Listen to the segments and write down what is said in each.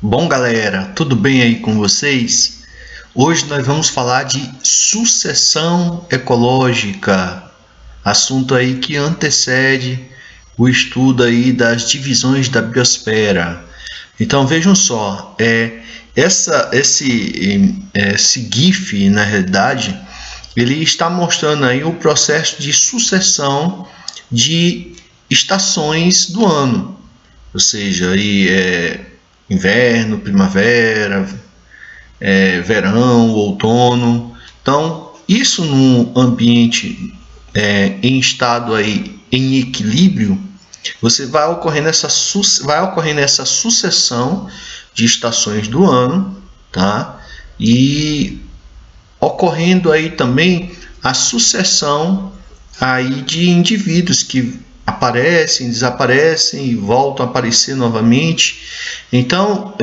Bom, galera, tudo bem aí com vocês? Hoje nós vamos falar de sucessão ecológica, assunto aí que antecede o estudo aí das divisões da biosfera. Então vejam só, esse GIF, na realidade, ele está mostrando aí o processo de sucessão de estações do ano, ou seja, inverno, primavera, verão, outono. Então, isso num ambiente em estado aí em equilíbrio, você vai ocorrendo essa sucessão de estações do ano, tá? E ocorrendo aí também a sucessão aí de indivíduos que aparecem, desaparecem e voltam a aparecer novamente. Então,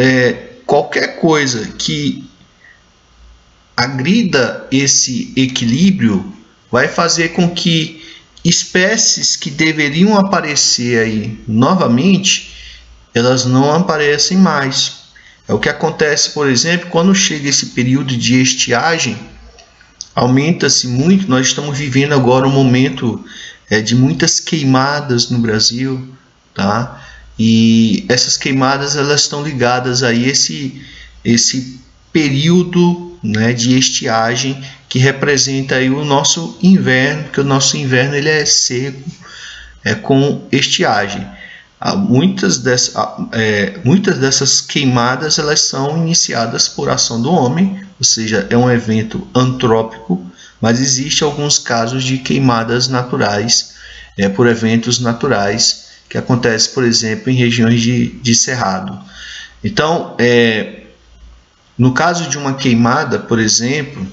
qualquer coisa que agrida esse equilíbrio vai fazer com que espécies que deveriam aparecer aí novamente, elas não aparecem mais. É o que acontece, por exemplo, quando chega esse período de estiagem, aumenta-se muito. Nós estamos vivendo agora um momento de muitas queimadas no Brasil, tá? E essas queimadas elas estão ligadas a esse período, né, de estiagem que representa aí o nosso inverno, porque o nosso inverno ele é seco, com estiagem. Muitas dessas queimadas elas são iniciadas por ação do homem, ou seja, é um evento antrópico, mas existe alguns casos de queimadas naturais, por eventos naturais, que acontece, por exemplo, em regiões de cerrado. Então, no caso de uma queimada, por exemplo,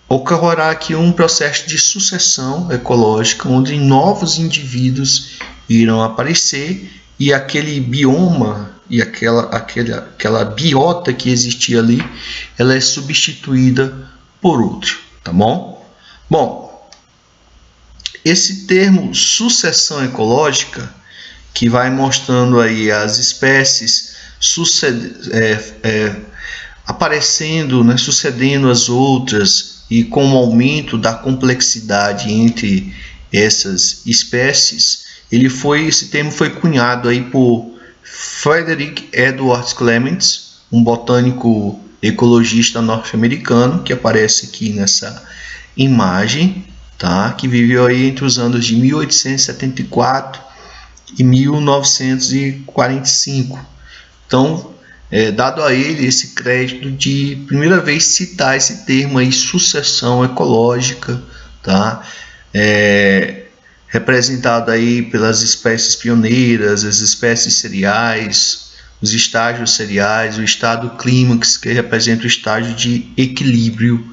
ocorrerá aqui um processo de sucessão ecológica, onde novos indivíduos irão aparecer e aquele bioma e aquela biota que existia ali, ela é substituída por outro, tá bom? Bom, esse termo sucessão ecológica, que vai mostrando aí as espécies aparecendo, né, sucedendo as outras, e com o aumento da complexidade entre essas espécies, esse termo foi cunhado aí por Frederick Edward Clements, um botânico ecologista norte-americano, que aparece aqui nessa imagem, tá? Que viveu aí entre os anos de 1874 e 1945. Então, dado a ele esse crédito de primeira vez citar esse termo aí, sucessão ecológica, tá? Representado aí pelas espécies pioneiras, as espécies cereais, os estágios cereais, o estado clímax, que representa o estágio de equilíbrio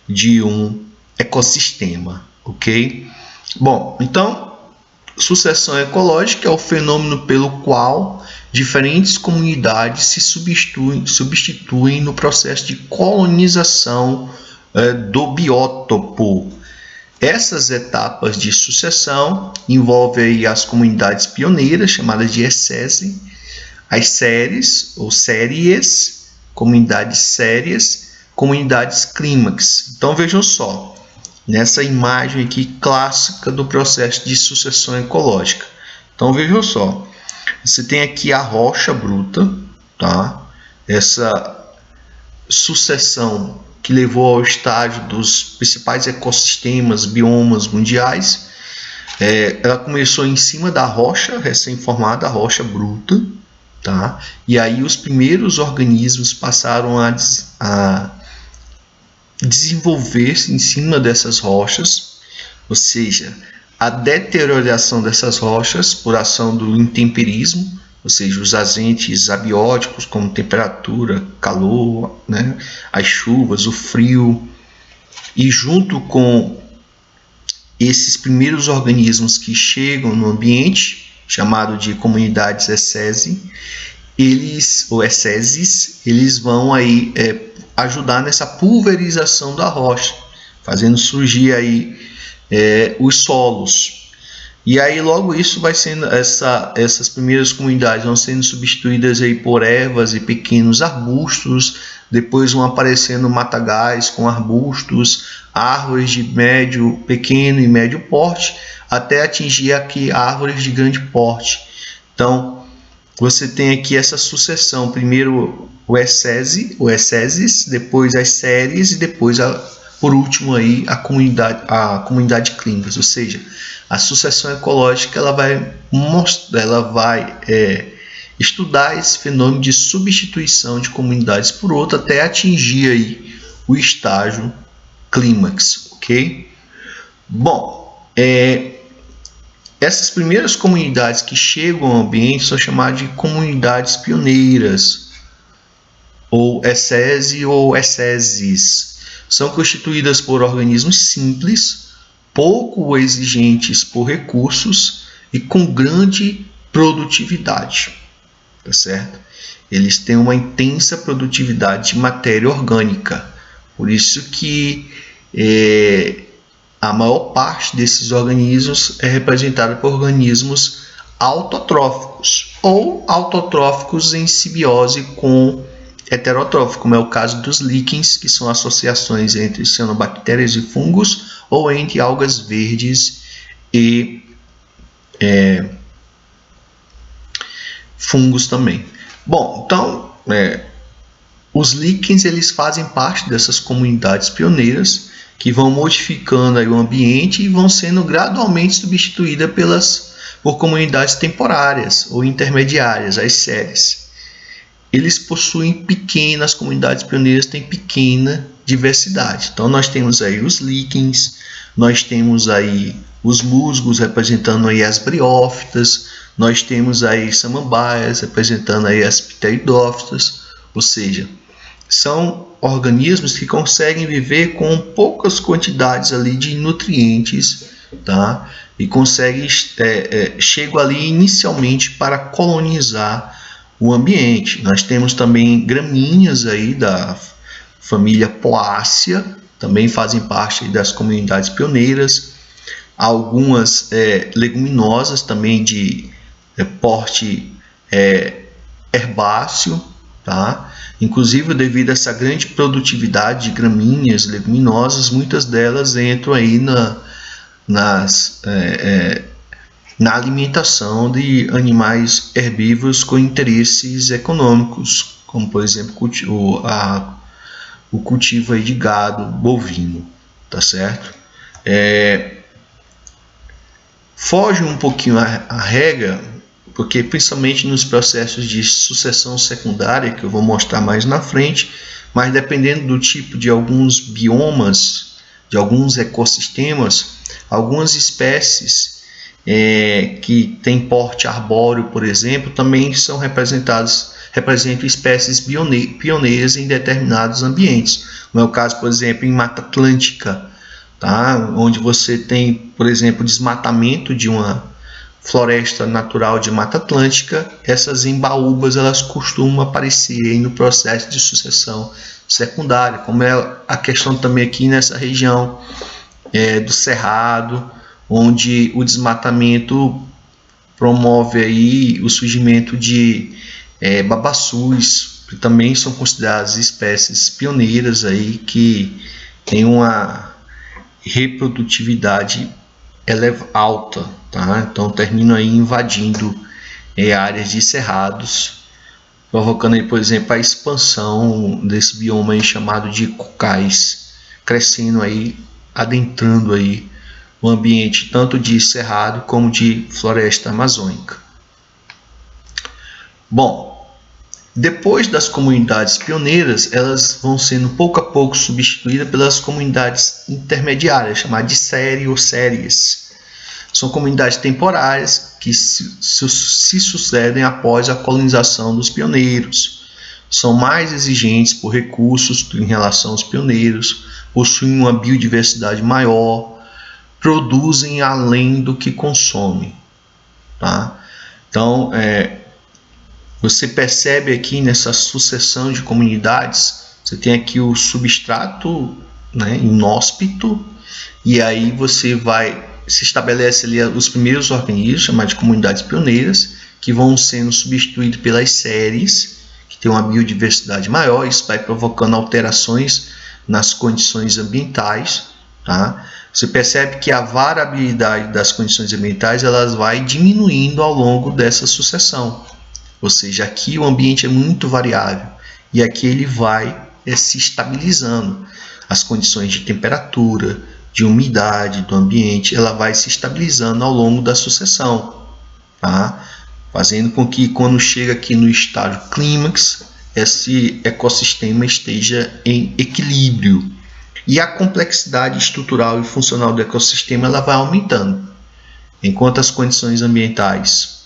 de um ecossistema, ok? Bom, então, sucessão ecológica é o fenômeno pelo qual diferentes comunidades se substituem no processo de colonização do biótopo. Essas etapas de sucessão envolvem as comunidades pioneiras, chamadas de ESSESI, as séries ou séries, comunidades sérias, comunidades clímax. Então vejam só, nessa imagem aqui clássica do processo de sucessão ecológica. Então vejam só, você tem aqui a rocha bruta, tá? Essa sucessão que levou ao estágio dos principais ecossistemas, biomas mundiais. Ela começou em cima da rocha recém-formada, a rocha bruta, tá? E aí os primeiros organismos passaram a desenvolver-se em cima dessas rochas, ou seja, a deterioração dessas rochas por ação do intemperismo, ou seja, os agentes abióticos como temperatura, calor, né, as chuvas, o frio, e junto com esses primeiros organismos que chegam no ambiente, chamado de comunidades ESSESI, eles vão aí ajudar nessa pulverização da rocha, fazendo surgir aí os solos. E aí logo isso vai sendo, essas primeiras comunidades vão sendo substituídas aí por ervas e pequenos arbustos, depois vão aparecendo matagais com arbustos, árvores de médio, pequeno e médio porte, até atingir aqui árvores de grande porte. Então, você tem aqui essa sucessão, primeiro o Esseses, depois as séries e depois, por último, aí, a comunidade Climbas. Ou seja, a sucessão ecológica ela vai estudar esse fenômeno de substituição de comunidades por outra até atingir aí o estágio clímax, ok? Bom, essas primeiras comunidades que chegam ao ambiente são chamadas de comunidades pioneiras, ou Essese ou Esseses. São constituídas por organismos simples, pouco exigentes por recursos e com grande produtividade, tá certo? Eles têm uma intensa produtividade de matéria orgânica, por isso que a maior parte desses organismos é representada por organismos autotróficos ou autotróficos em simbiose com heterotrófico, como é o caso dos líquens, que são associações entre cianobactérias e fungos ou entre algas verdes e fungos também. Bom, então os líquens eles fazem parte dessas comunidades pioneiras que vão modificando aí o ambiente e vão sendo gradualmente substituídas por comunidades temporárias ou intermediárias, as séries. Eles possuem pequenas comunidades pioneiras, têm pequena diversidade. Então nós temos aí os líquens, nós temos aí os musgos representando aí as briófitas, nós temos aí samambaias representando aí as pteridófitas, ou seja, são organismos que conseguem viver com poucas quantidades ali de nutrientes, tá? E conseguem chegam ali inicialmente para colonizar o ambiente. Nós temos também gramíneas aí da família Poácea, também fazem parte das comunidades pioneiras. Algumas leguminosas também de porte herbáceo, tá? Inclusive, devido a essa grande produtividade de gramíneas, leguminosas, muitas delas entram aí na alimentação de animais herbívoros com interesses econômicos, como por exemplo o cultivo aí de gado bovino, tá certo? Foge um pouquinho a regra, porque principalmente nos processos de sucessão secundária, que eu vou mostrar mais na frente, mas dependendo do tipo de alguns biomas, de alguns ecossistemas, algumas espécies que têm porte arbóreo, por exemplo, também representam espécies pioneiras em determinados ambientes. Como é o caso, por exemplo, em Mata Atlântica, tá? Onde você tem, por exemplo, desmatamento de uma floresta natural de Mata Atlântica, essas embaúbas elas costumam aparecer aí no processo de sucessão secundária, como é a questão também aqui nessa região do Cerrado, onde o desmatamento promove aí o surgimento de babaçus, que também são consideradas espécies pioneiras aí, que têm uma reprodutividade alta, tá? Então terminam aí invadindo áreas de cerrados, provocando aí, por exemplo, a expansão desse bioma aí chamado de cocais, crescendo aí, adentrando aí o ambiente tanto de cerrado como de floresta amazônica. Bom, depois das comunidades pioneiras, elas vão sendo pouco a pouco substituídas pelas comunidades intermediárias, chamadas de série ou séries. São comunidades temporárias que se sucedem após a colonização dos pioneiros. São mais exigentes por recursos em relação aos pioneiros, possuem uma biodiversidade maior, produzem além do que consomem, tá? Então, você percebe aqui nessa sucessão de comunidades, você tem aqui o substrato, né, inóspito, e aí você vai se estabelece ali os primeiros organismos, chamados de comunidades pioneiras, que vão sendo substituídos pelas séries, que tem uma biodiversidade maior. Isso vai provocando alterações nas condições ambientais, tá? Você percebe que a variabilidade das condições ambientais elas vai diminuindo ao longo dessa sucessão. Ou seja, aqui o ambiente é muito variável e aqui ele vai se estabilizando. As condições de temperatura, de umidade do ambiente, ela vai se estabilizando ao longo da sucessão, tá? Fazendo com que quando chega aqui no estágio clímax, esse ecossistema esteja em equilíbrio. E a complexidade estrutural e funcional do ecossistema ela vai aumentando, enquanto as condições ambientais,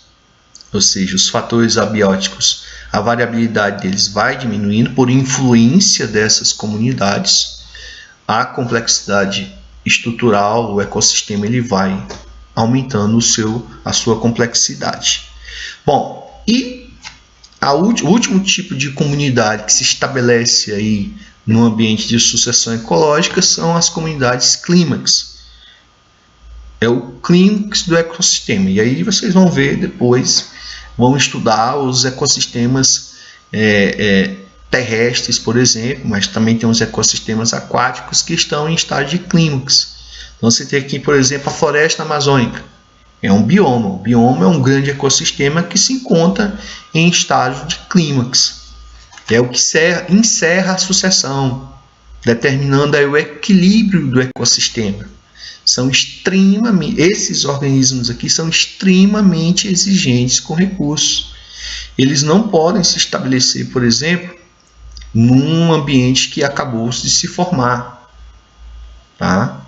ou seja, os fatores abióticos, a variabilidade deles vai diminuindo por influência dessas comunidades, a complexidade estrutural, o ecossistema ele vai aumentando a sua complexidade. Bom, e o último tipo de comunidade que se estabelece aí no ambiente de sucessão ecológica são as comunidades clímax. É o clímax do ecossistema. E aí vocês vão ver depois, vão estudar os ecossistemas terrestres, por exemplo, mas também tem os ecossistemas aquáticos que estão em estágio de clímax. Então você tem aqui, por exemplo, a floresta amazônica. É um bioma. O bioma é um grande ecossistema que se encontra em estágio de clímax. É o que encerra a sucessão, determinando aí o equilíbrio do ecossistema. Esses organismos aqui são extremamente exigentes com recursos. Eles não podem se estabelecer, por exemplo, num ambiente que acabou de se formar, tá?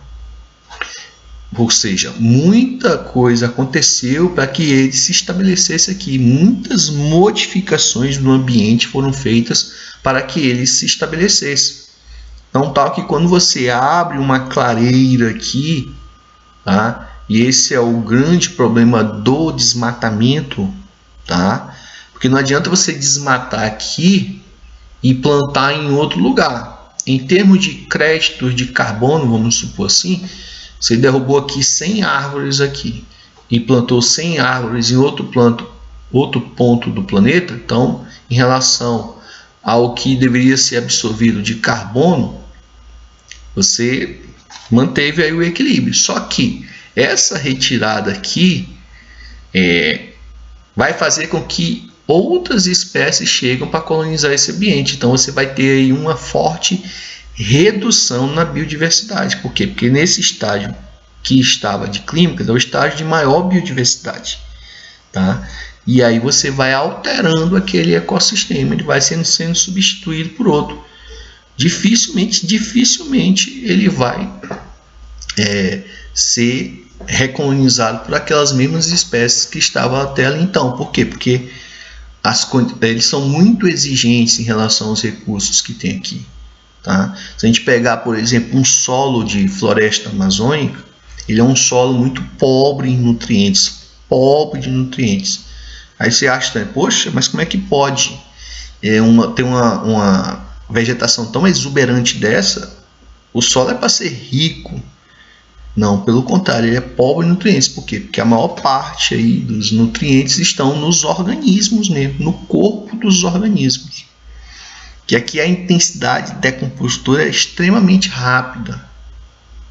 Ou seja, muita coisa aconteceu para que ele se estabelecesse aqui. Muitas modificações no ambiente foram feitas para que ele se estabelecesse. Então, tal que quando você abre uma clareira aqui, tá? E esse é o grande problema do desmatamento, tá? Porque não adianta você desmatar aqui e plantar em outro lugar. Em termos de créditos de carbono, vamos supor assim, você derrubou aqui 100 árvores aqui e plantou 100 árvores em outro ponto do planeta. Então, em relação ao que deveria ser absorvido de carbono, você manteve aí o equilíbrio. Só que essa retirada aqui vai fazer com que outras espécies cheguem para colonizar esse ambiente. Então, você vai ter aí uma forte redução na biodiversidade. Por quê? Porque nesse estágio que estava de clímax é o estágio de maior biodiversidade, tá? E aí você vai alterando aquele ecossistema, ele vai sendo substituído por outro. Dificilmente ele vai ser recolonizado por aquelas mesmas espécies que estavam até ali então. Por quê? Porque eles são muito exigentes em relação aos recursos que tem aqui. Tá? Se a gente pegar, por exemplo, um solo de floresta amazônica, ele é um solo muito pobre em nutrientes, Aí você acha, poxa, mas como é que pode ter uma vegetação tão exuberante dessa? O solo é para ser rico. Não, pelo contrário, ele é pobre em nutrientes. Por quê? Porque a maior parte aí dos nutrientes estão nos organismos mesmo, no corpo dos organismos. Que aqui a intensidade de decompositura é extremamente rápida,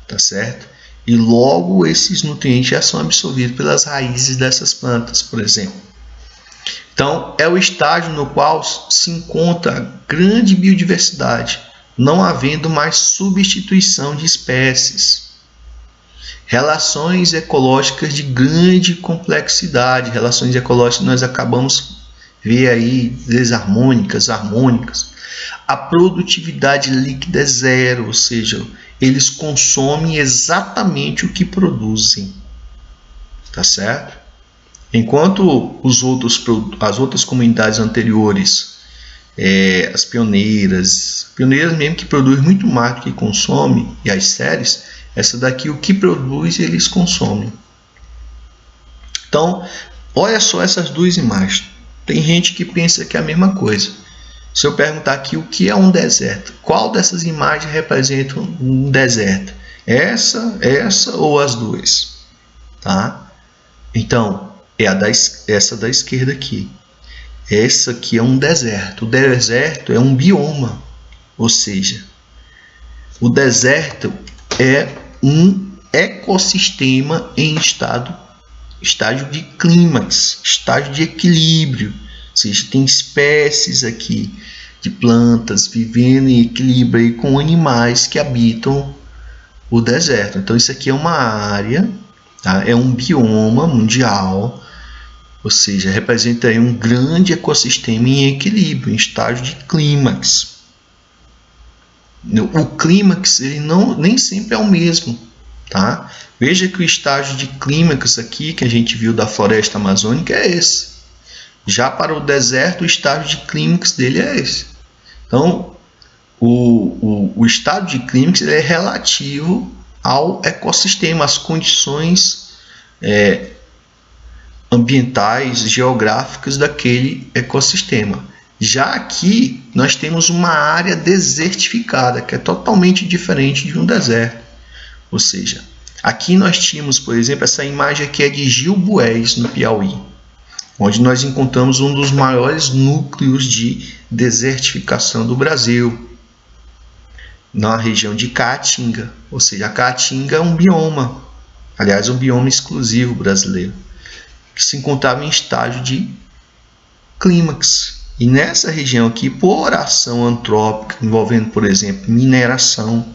tá certo? E logo esses nutrientes já são absorvidos pelas raízes dessas plantas, por exemplo. Então, é o estágio no qual se encontra a grande biodiversidade, não havendo mais substituição de espécies. Relações ecológicas de grande complexidade, relações ecológicas nós acabamos de ver aí desarmônicas, harmônicas. A produtividade líquida é zero, ou seja, eles consomem exatamente o que produzem, tá certo? Enquanto as outras comunidades anteriores, as pioneiras mesmo que produzem muito mais do que consomem, e as séries, essa daqui o que produz eles consomem. Então, olha só essas duas imagens. Tem gente que pensa que é a mesma coisa. Se eu perguntar aqui o que é um deserto, qual dessas imagens representa um deserto? Essa ou as duas? tá? Então, essa da esquerda aqui. Essa aqui é um deserto. O deserto é um bioma, ou seja, o deserto é um ecossistema em estágio de clímax, estágio de equilíbrio. Ou seja, tem espécies aqui de plantas vivendo em equilíbrio aí com animais que habitam o deserto. Então isso aqui é uma área, tá? É um bioma mundial, ou seja, representa aí um grande ecossistema em equilíbrio, em estágio de clímax. O clímax ele nem sempre é o mesmo, tá? Veja que o estágio de clímax aqui que a gente viu da floresta amazônica é esse. Já para o deserto, o estágio de clímax dele é esse. Então, o estado de clímax é relativo ao ecossistema, às condições ambientais, geográficas daquele ecossistema. Já aqui, nós temos uma área desertificada, que é totalmente diferente de um deserto. Ou seja, aqui nós tínhamos, por exemplo, essa imagem aqui é de Gilboés, no Piauí, onde nós encontramos um dos maiores núcleos de desertificação do Brasil, na região de Caatinga. Ou seja, a Caatinga é um bioma, aliás, um bioma exclusivo brasileiro, que se encontrava em estágio de clímax. E nessa região aqui, por ação antrópica, envolvendo, por exemplo, mineração,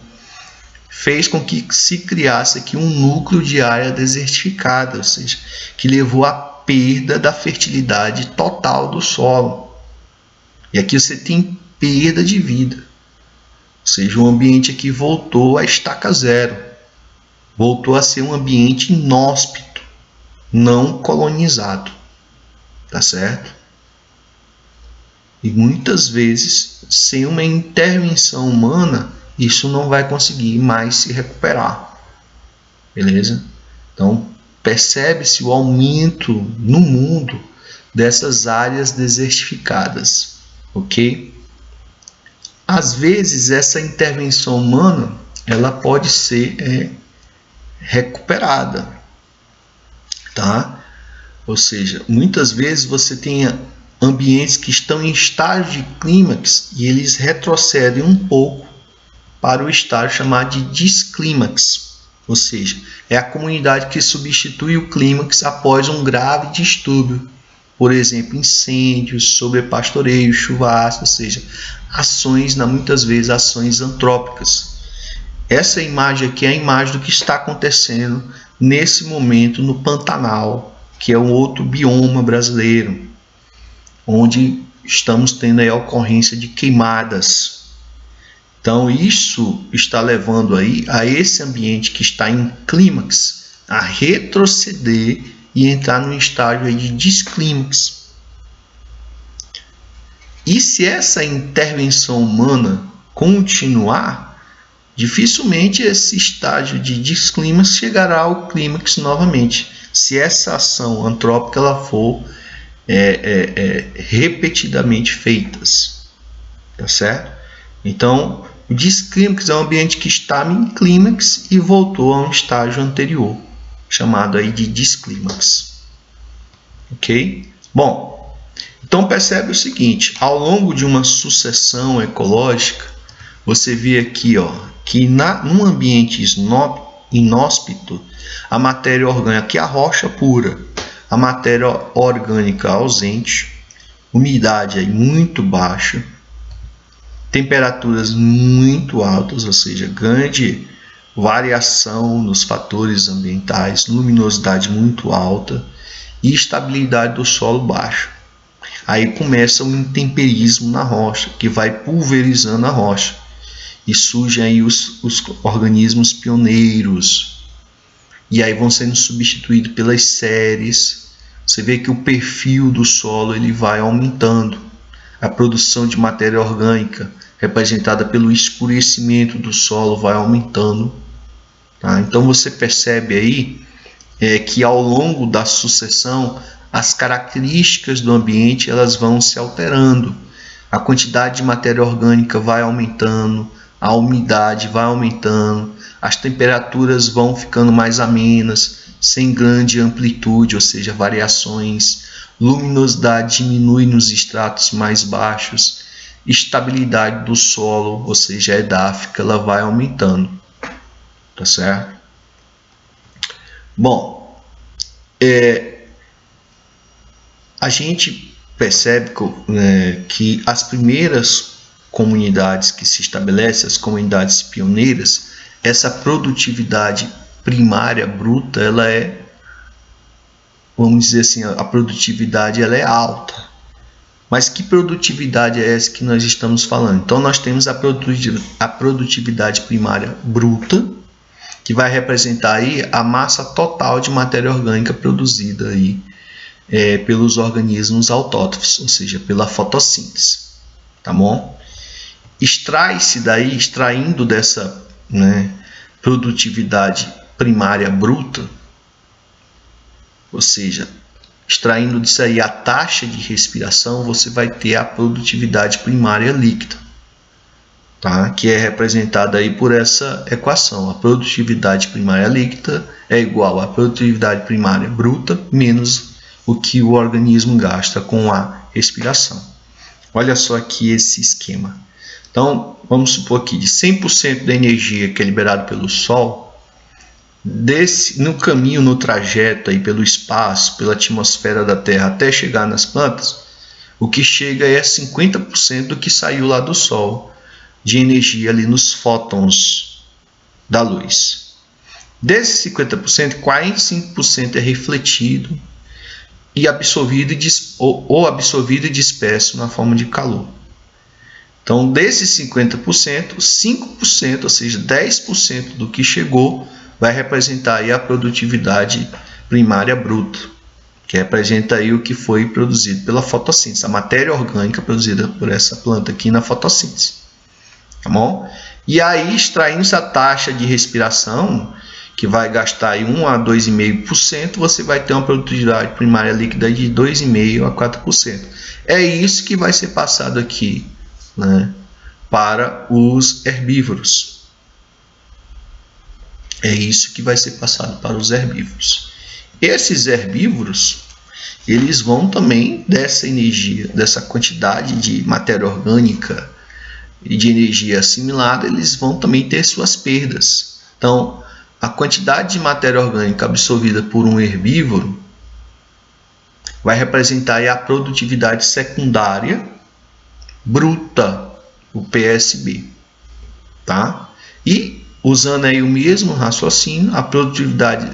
fez com que se criasse aqui um núcleo de área desertificada, ou seja, que levou à perda da fertilidade total do solo. E aqui você tem perda de vida. Ou seja, o ambiente aqui voltou à estaca zero. Voltou a ser um ambiente inóspito, não colonizado. Tá certo? E muitas vezes, sem uma intervenção humana, isso não vai conseguir mais se recuperar. Beleza? Então, percebe-se o aumento no mundo dessas áreas desertificadas, ok? Às vezes essa intervenção humana ela pode ser recuperada, tá? Ou seja, muitas vezes você tem ambientes que estão em estágio de clímax e eles retrocedem um pouco para o estágio chamado de desclímax. Ou seja, é a comunidade que substitui o clímax após um grave distúrbio, por exemplo, incêndios, sobrepastoreio, chuvasco, ou seja, ações, muitas vezes ações antrópicas. Essa imagem aqui é a imagem do que está acontecendo nesse momento no Pantanal, que é um outro bioma brasileiro, onde estamos tendo a ocorrência de queimadas. Então, isso está levando aí a esse ambiente que está em clímax a retroceder e entrar no estágio aí de desclímax. E se essa intervenção humana continuar, dificilmente esse estágio de desclímax chegará ao clímax novamente, se essa ação antrópica ela for repetidamente feitas. Tá certo? Então, o desclímax é um ambiente que estava em clímax e voltou a um estágio anterior, chamado aí de desclímax. Ok? Bom, então percebe o seguinte, ao longo de uma sucessão ecológica, você vê aqui que num ambiente inóspito, a matéria orgânica, aqui é a rocha pura, a matéria orgânica ausente, umidade aí muito baixa, temperaturas muito altas, ou seja, grande variação nos fatores ambientais, luminosidade muito alta e estabilidade do solo baixa. Aí começa o intemperismo na rocha, que vai pulverizando a rocha e surgem aí os organismos pioneiros, e aí vão sendo substituídos pelas séries. Você vê que o perfil do solo ele vai aumentando. A produção de matéria orgânica, representada pelo escurecimento do solo, vai aumentando. Tá? Então você percebe aí que ao longo da sucessão, as características do ambiente elas vão se alterando. A quantidade de matéria orgânica vai aumentando, a umidade vai aumentando, as temperaturas vão ficando mais amenas sem grande amplitude, ou seja, variações, luminosidade diminui nos estratos mais baixos, estabilidade do solo, ou seja, edáfica, ela vai aumentando, tá certo? Bom, a gente percebe que as primeiras comunidades que se estabelecem, as comunidades pioneiras, essa produtividade primária bruta, ela é, vamos dizer assim, a produtividade ela é alta. Mas que produtividade é essa que nós estamos falando? Então nós temos a produtividade primária bruta, que vai representar aí a massa total de matéria orgânica produzida aí, pelos organismos autótrofos, ou seja, pela fotossíntese, tá bom? Extrai-se daí, extraindo dessa produtividade primária bruta, ou seja, extraindo disso aí a taxa de respiração, você vai ter a produtividade primária líquida, tá? Que é representada aí por essa equação. A produtividade primária líquida é igual à produtividade primária bruta menos o que o organismo gasta com a respiração. Olha só aqui esse esquema. Então, vamos supor aqui, de 100% da energia que é liberada pelo Sol, no caminho, no trajeto aí pelo espaço, pela atmosfera da Terra até chegar nas plantas, o que chega é 50% do que saiu lá do Sol, de energia ali nos fótons da luz. Desses 50%, 45% é refletido e absorvido e disperso na forma de calor. Então, desses 50%, 5%, ou seja, 10% do que chegou, vai representar aí a produtividade primária bruta, que representa aí o que foi produzido pela fotossíntese, a matéria orgânica produzida por essa planta aqui na fotossíntese. Tá bom? E aí, extraindo a taxa de respiração, que vai gastar aí 1 a 2,5%, você vai ter uma produtividade primária líquida de 2,5% a 4%. É isso que vai ser passado aqui, para os herbívoros. É isso que vai ser passado para os herbívoros. Esses herbívoros, eles vão também dessa energia, dessa quantidade de matéria orgânica e de energia assimilada, eles vão também ter suas perdas. Então, a quantidade de matéria orgânica absorvida por um herbívoro vai representar aí a produtividade secundária bruta, o PSB, tá? E usando aí o mesmo raciocínio, a produtividade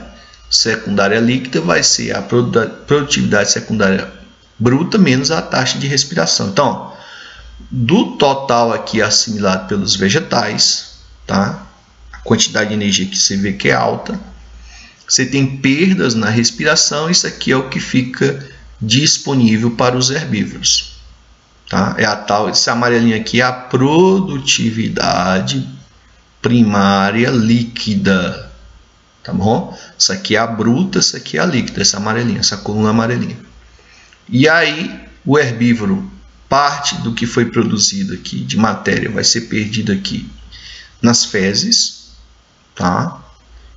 secundária líquida vai ser a produtividade secundária bruta menos a taxa de respiração. Então, do total aqui assimilado pelos vegetais, tá? A quantidade de energia que você vê que é alta, você tem perdas na respiração, isso aqui é o que fica disponível para os herbívoros, tá? É a tal, esse amarelinho aqui é a produtividade primária líquida, tá bom? Isso aqui é a bruta, isso aqui é a líquida, essa amarelinha, essa coluna amarelinha. E aí o herbívoro, parte do que foi produzido aqui de matéria vai ser perdido aqui nas fezes, tá?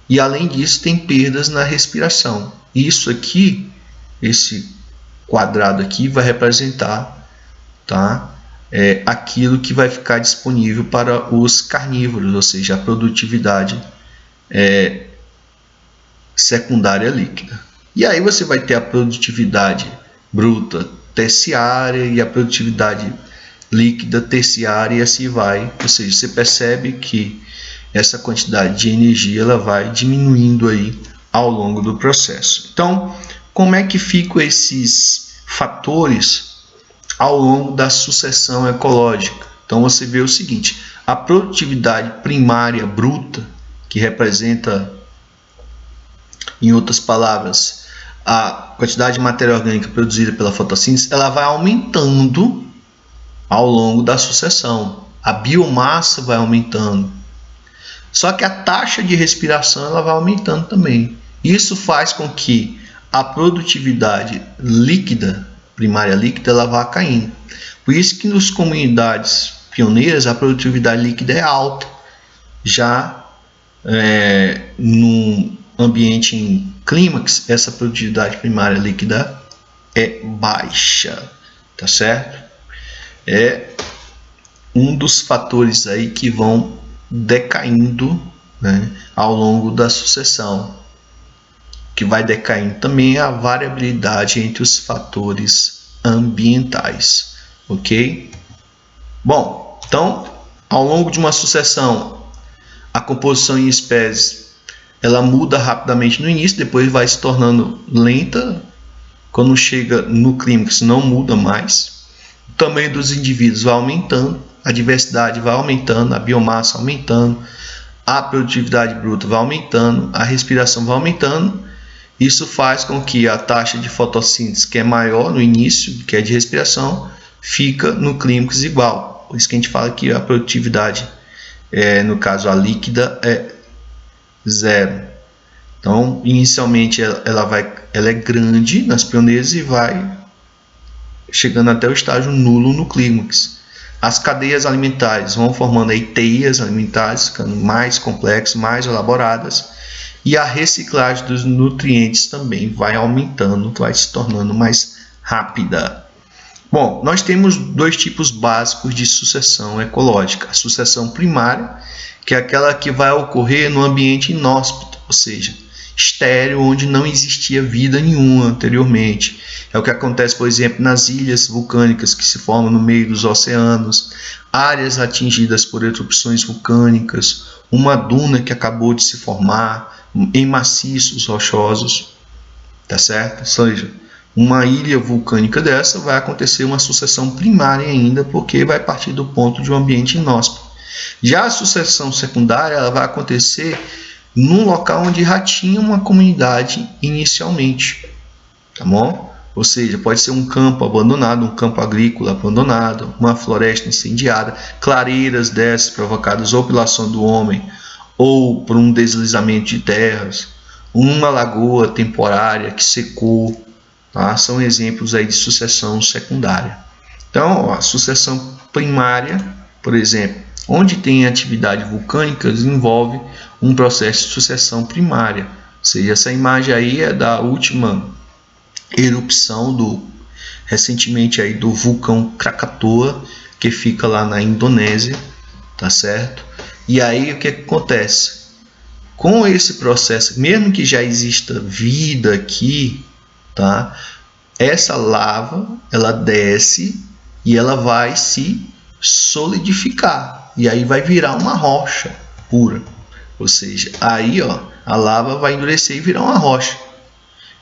E além disso tem perdas na respiração. Isso aqui, esse quadrado aqui vai representar, tá? Aquilo que vai ficar disponível para os carnívoros, ou seja, a produtividade secundária líquida. E aí você vai ter a produtividade bruta terciária e a produtividade líquida terciária e assim vai. Ou seja, você percebe que essa quantidade de energia ela vai diminuindo aí ao longo do processo. Então, como é que ficam esses fatores ao longo da sucessão ecológica? Então você vê o seguinte, a produtividade primária bruta, que representa, em outras palavras, a quantidade de matéria orgânica produzida pela fotossíntese, ela vai aumentando ao longo da sucessão. A biomassa vai aumentando. Só que a taxa de respiração ela vai aumentando também. Isso faz com que a produtividade líquida, primária líquida, ela vá caindo. Por isso que nas comunidades pioneiras a produtividade líquida é alta. Já ambiente em clímax, essa produtividade primária líquida é baixa, tá certo? É um dos fatores aí que vão decaindo, né, ao longo da sucessão. Que vai decaindo também a variabilidade entre os fatores ambientais, ok? Bom, então, ao longo de uma sucessão, a composição em espécies ela muda rapidamente no início, depois vai se tornando lenta. Quando chega no clímax, não muda mais. O tamanho dos indivíduos vai aumentando, a diversidade vai aumentando, a biomassa aumentando, a produtividade bruta vai aumentando, a respiração vai aumentando. Isso faz com que a taxa de fotossíntese, que é maior no início, que é de respiração, fica no clímax igual. Por isso que a gente fala que a produtividade, no caso a líquida, é zero. Então, inicialmente ela é grande nas pioneiras e vai chegando até o estágio nulo no clímax. As cadeias alimentares vão formando aí teias alimentares, ficando mais complexas, mais elaboradas. E a reciclagem dos nutrientes também vai aumentando, vai se tornando mais rápida. Bom, nós temos dois tipos básicos de sucessão ecológica. A sucessão primária, que é aquela que vai ocorrer no ambiente inóspito, ou seja, estéril, onde não existia vida nenhuma anteriormente. É o que acontece, por exemplo, nas ilhas vulcânicas que se formam no meio dos oceanos, áreas atingidas por erupções vulcânicas, uma duna que acabou de se formar, em maciços rochosos, tá certo? Ou seja, uma ilha vulcânica dessa vai acontecer uma sucessão primária ainda, porque vai partir do ponto de um ambiente inóspito. Já a sucessão secundária ela vai acontecer num local onde já tinha uma comunidade inicialmente, tá bom? Ou seja, pode ser um campo abandonado, um campo agrícola abandonado, uma floresta incendiada, clareiras dessas provocadas ou pela ação do homem ou por um deslizamento de terras, uma lagoa temporária que secou, tá? São exemplos aí de sucessão secundária. Então, a sucessão primária, por exemplo, onde tem atividade vulcânica, desenvolve um processo de sucessão primária. Ou seja, essa imagem aí é da última erupção recentemente aí do vulcão Krakatoa, que fica lá na Indonésia, tá certo? E aí o que acontece? Com esse processo, mesmo que já exista vida aqui, tá? Essa lava, ela desce e ela vai se solidificar. E aí vai virar uma rocha pura. Ou seja, aí a lava vai endurecer e virar uma rocha.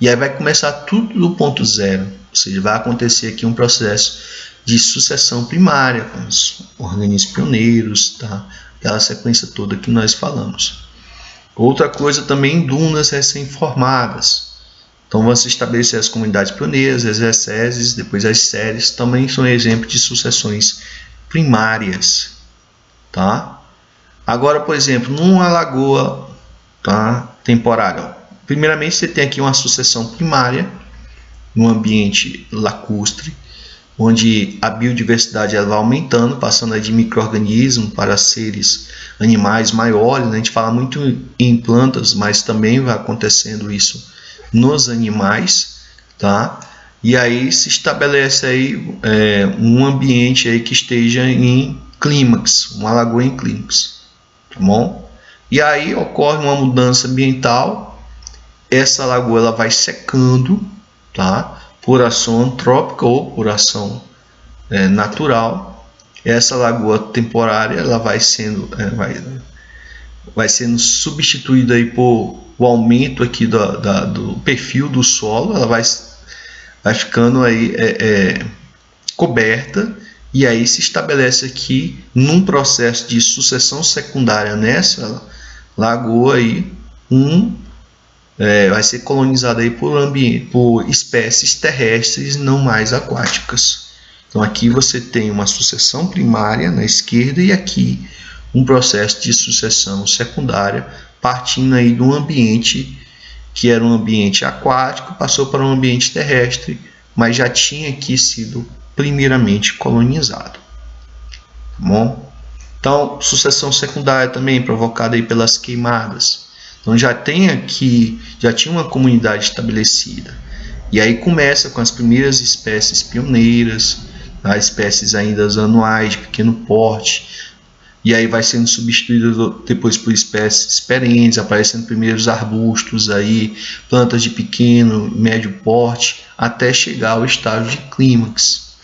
E aí vai começar tudo do ponto zero. Ou seja, vai acontecer aqui um processo de sucessão primária com os organismos pioneiros, tá? Aquela sequência toda que nós falamos. Outra coisa também, dunas recém-formadas. Então vão se estabelecer as comunidades pioneiras, as recéses, depois as séries, também são exemplos de sucessões primárias, tá? Agora, por exemplo, numa lagoa, tá, temporária, primeiramente você tem aqui uma sucessão primária no ambiente lacustre, onde a biodiversidade ela vai aumentando, passando de micro-organismos para seres animais maiores, né? A gente fala muito em plantas, mas também vai acontecendo isso nos animais, tá? E aí se estabelece aí um ambiente aí que esteja em clímax, uma lagoa em clímax, tá bom? E aí ocorre uma mudança ambiental, essa lagoa ela vai secando, tá? Por ação antrópica ou por ação natural. Essa lagoa temporária ela vai sendo substituída aí por o aumento aqui do perfil do solo, ela vai ficando aí coberta, e aí se estabelece aqui num processo de sucessão secundária nessa lagoa aí vai ser colonizada aí por espécies terrestres não mais aquáticas. Então aqui você tem uma sucessão primária na esquerda e aqui um processo de sucessão secundária partindo aí de um ambiente que era um ambiente aquático, passou para um ambiente terrestre, mas já tinha aqui sido primeiramente colonizado. Tá bom? Então, sucessão secundária também provocada aí pelas queimadas. Então já tinha uma comunidade estabelecida. E aí começa com as primeiras espécies pioneiras, tá? Espécies ainda anuais, de pequeno porte, e aí vai sendo substituído depois por espécies perenes, aparecendo primeiros arbustos, aí, plantas de pequeno, médio porte, até chegar ao estágio de clímax.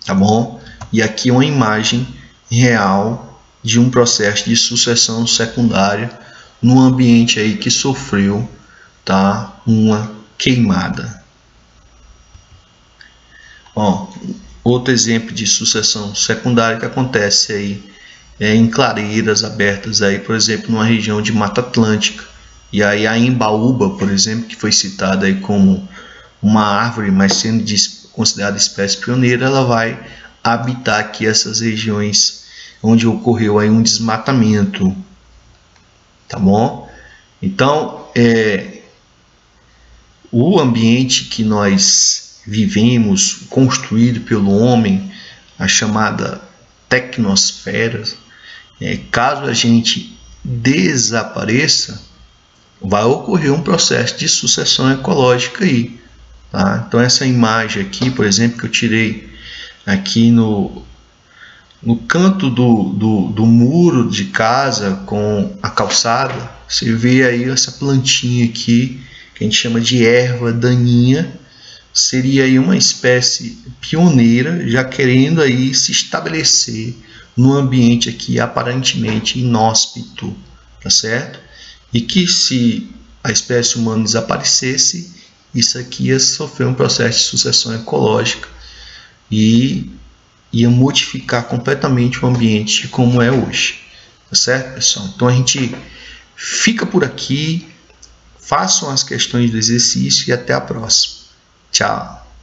Tá bom? E aqui uma imagem real de um processo de sucessão secundária num ambiente aí que sofreu, tá, uma queimada. Ó, outro exemplo de sucessão secundária que acontece aí em clareiras abertas aí, por exemplo, numa região de Mata Atlântica. E aí a embaúba, por exemplo, que foi citada aí como uma árvore, mas sendo considerada espécie pioneira, ela vai habitar aqui essas regiões onde ocorreu aí um desmatamento, tá bom? Então, o ambiente que nós vivemos, construído pelo homem, a chamada tecnosfera, caso a gente desapareça, vai ocorrer um processo de sucessão ecológica aí, tá? Então essa imagem aqui, por exemplo, que eu tirei aqui no canto do muro de casa com a calçada, você vê aí essa plantinha aqui, que a gente chama de erva daninha, seria aí uma espécie pioneira, já querendo aí se estabelecer no ambiente aqui aparentemente inóspito, tá certo? E que se a espécie humana desaparecesse, isso aqui ia sofrer um processo de sucessão ecológica e ia modificar completamente o ambiente como é hoje, tá certo, pessoal? Então a gente fica por aqui, façam as questões do exercício e até a próxima. Tchau!